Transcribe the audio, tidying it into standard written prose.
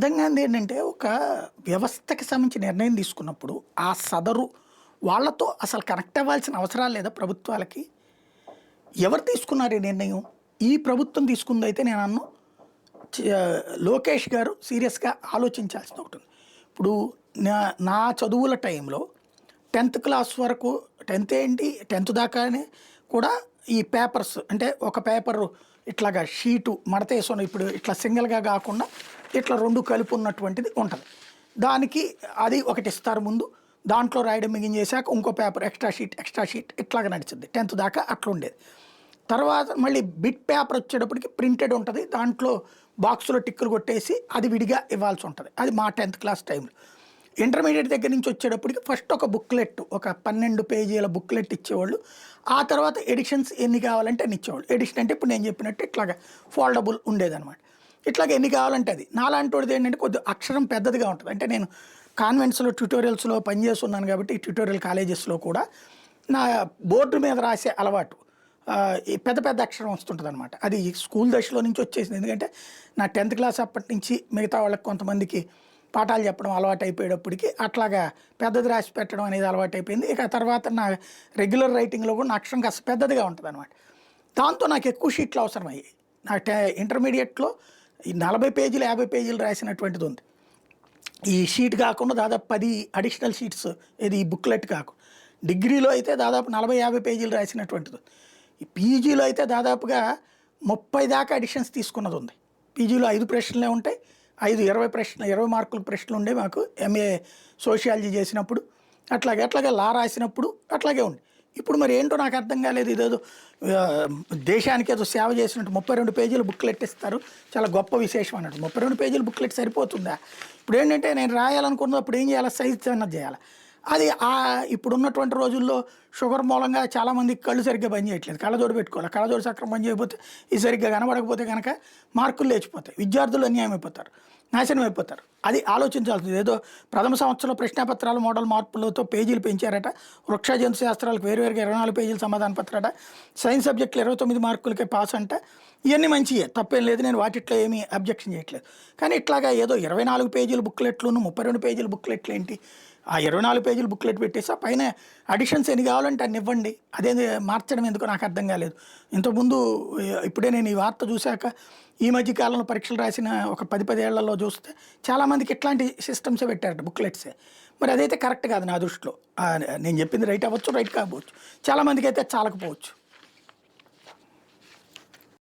అర్థం కానిది ఏంటంటే, ఒక వ్యవస్థకి సంబంధించి నిర్ణయం తీసుకున్నప్పుడు, ఆ సదరు వాళ్ళతో అసలు కనెక్ట్ అవ్వాల్సిన అవసరాలు లేదా ప్రభుత్వాలకి? ఎవరు తీసుకున్నారు ఈ నిర్ణయం? ఈ ప్రభుత్వం తీసుకుందైతే నేనన్ను చ లోకేష్ గారు సీరియస్‌గా ఆలోచించాల్సింది ఒకటుంది. ఇప్పుడు నా నా చదువుల టైంలో 10థ్ క్లాస్ వరకు 10థ్ ఏంటి 10థ్ దాకానే కూడా ఈ పేపర్స్ అంటే ఒక పేపరు ఇట్లాగా షీటు మడతేసుకొని ఇప్పుడు ఇట్లా సింగిల్‌గా కాకుండా ఇట్లా 2 కలిపి ఉన్నటువంటిది ఉంటది. దానికి అది ఒకటి ఇస్తారు ముందు. దాంట్లో రాయడం మిగించేసాక ఇంకో పేపర్ ఎక్స్ట్రా షీట్ ఇట్లాగా నడిచిద్ది. 10థ్ దాకా అట్లుండేది. తర్వాత మళ్ళీ బిట్ పేపర్ వచ్చేటప్పటికి ప్రింటెడ్ ఉంటది. దాంట్లో బాక్స్‌లో టిక్కులు కొట్టేసి అది విడిగా ఇవ్వాల్సి ఉంటది. అది మా 10థ్ క్లాస్ టైంలో. ఇంటర్మీడియేట్ దగ్గర నుంచి వచ్చేటప్పటికి ఫస్ట్ ఒక బుక్లెట్ ఒక 12 పేజీల బుక్లెట్ ఇచ్చేవాళ్ళు. ఆ తర్వాత ఎడిషన్స్ ఎన్ని కావాలంటే అన్ని ఇచ్చేవాళ్ళు. ఎడిషన్ అంటే ఇప్పుడు నేను చెప్పినట్టు ఇట్లాగా ఫోల్డబుల్ ఉండేదనమాట. ఇట్లాగ ఎన్ని కావాలంటే అది. నాలాంటోడిది ఏంటంటే కొద్దిగా అక్షరం పెద్దదిగా ఉంటది. అంటే నేను కాన్వెంట్స్‌లో ట్యుటోరియల్స్‌లో పనిచేస్తున్నాను కాబట్టి ఈ ట్యుటోరియల్ కాలేజెస్‌లో కూడా నా బోర్డు మీద రాసే అలవాటు. ఈ పెద్ద పెద్ద అక్షరం వస్తుంటదనమాట. అది స్కూల్ దశలో నుంచి వచ్చేసింది. ఎందుకంటే నా 10థ్ క్లాస్ అప్పటి నుంచి మిగతా వాళ్ళకి కొంతమందికి పాఠాలు చెప్పడం అలవాటైపోయేటప్పటికి అట్లాగా పెద్దది రాసి పెట్టడం అనేది అలవాటైపోయింది. ఇక తర్వాత నా రెగ్యులర్ రైటింగ్‌లో కూడా నా అక్షరం కాస్త పెద్దదిగా ఉంటదనమాట. దాంతో నాకు ఎక్కువ షీట్లు అవసరమయ్యాయి. నా ఇంటర్మీడియేట్‌లో ఈ 40 పేజీలు, 50 పేజీలు రాసినటువంటిది ఉంది. ఈ షీట్ కాకుండా దాదాపు 10 అడిషనల్ షీట్స్ ఇది ఈ బుక్లెట్ కాకుండా. డిగ్రీలో అయితే దాదాపు 40, 50 పేజీలు రాసినటువంటిది. ఈ పీజీలో అయితే దాదాపుగా 30 దాకా అడిషన్స్ తీసుకున్నది ఉంది. పీజీలో 5 ప్రశ్నలే ఉంటాయి. 5, 20 ప్రశ్నలు 20 మార్కుల ప్రశ్నలు ఉండేవి మాకు ఎంఏ సోషియాలజీ చేసినప్పుడు. అట్లాగే లా రాసినప్పుడు అట్లాగే ఉంది. ఇప్పుడు మరి ఏంటో నాకు అర్థం కాలేదు. ఇదేదో దేశానికి ఏదో సేవ చేసినట్టు 32 పేజీలు బుక్లెట్ ఇస్తారు. చాలా గొప్ప విశేషం అన్నట్టు. 32 పేజీలు బుక్లెట్ సరిపోతుందా? ఇప్పుడు ఏంటంటే నేను రాయాలనుకున్నది అప్పుడు ఏం చేయాలి? సైజ్ అన్నది చేయాలి. అది ఇప్పుడున్నటువంటి రోజుల్లో షుగర్ మూలంగా చాలామందికి కళ్ళు సరిగ్గా పనిచేయట్లేదు. కళ్ళజోడు పెట్టుకోవాలి. కళ్ళజోడు సక్రమం పని చేయకపోతే ఇది సరిగ్గా కనబడకపోతే కనుక మార్కులు లేచిపోతాయి. విద్యార్థులు అన్యాయం అయిపోతారు, నాశనం అయిపోతారు. అది ఆలోచించాల్సింది. ఏదో ప్రథమ సంవత్సరంలో ప్రశ్నాపత్రాలు మోడల్ మార్పులతో పేజీలు పెంచారట. వృక్ష జంతు శాస్త్రాలకు వేరువేరుగా 24 పేజీలు సమాధాన పత్రట. సైన్స్ సబ్జెక్టులు 29 మార్కులకే పాస్ అంట. ఇవన్నీ మంచియే, తప్పేం లేదు. నేను వాటిట్లో ఏమీ అబ్జెక్షన్ చేయట్లేదు. కానీ ఇట్లాగా ఏదో 24 పేజీల బుక్లెట్లును 32 పేజీల బుక్లెట్లు ఏంటి? ఆ 24 పేజీల బుక్లెట్ పెట్టేసి ఆ పైన అడిషన్స్ ఎన్ని కావాలంటే అన్ని ఇవ్వండి. అదే మార్చడం ఎందుకో నాకు అర్థం కాలేదు. ఇంతకుముందు ఇప్పుడే నేను ఈ వార్త చూశాక ఈ మధ్య కాలంలో పరీక్షలు రాసిన ఒక 10 ఏళ్లలో చూస్తే చాలామందికి ఇట్లాంటి సిస్టమ్సే పెట్టారట, బుక్లెట్సే. మరి అదైతే కరెక్ట్ కాదు నా దృష్టిలో. నేను చెప్పింది రైట్ అవ్వచ్చు, రైట్ కాకపోవచ్చు. చాలామందికి అయితే చాలకపోవచ్చు.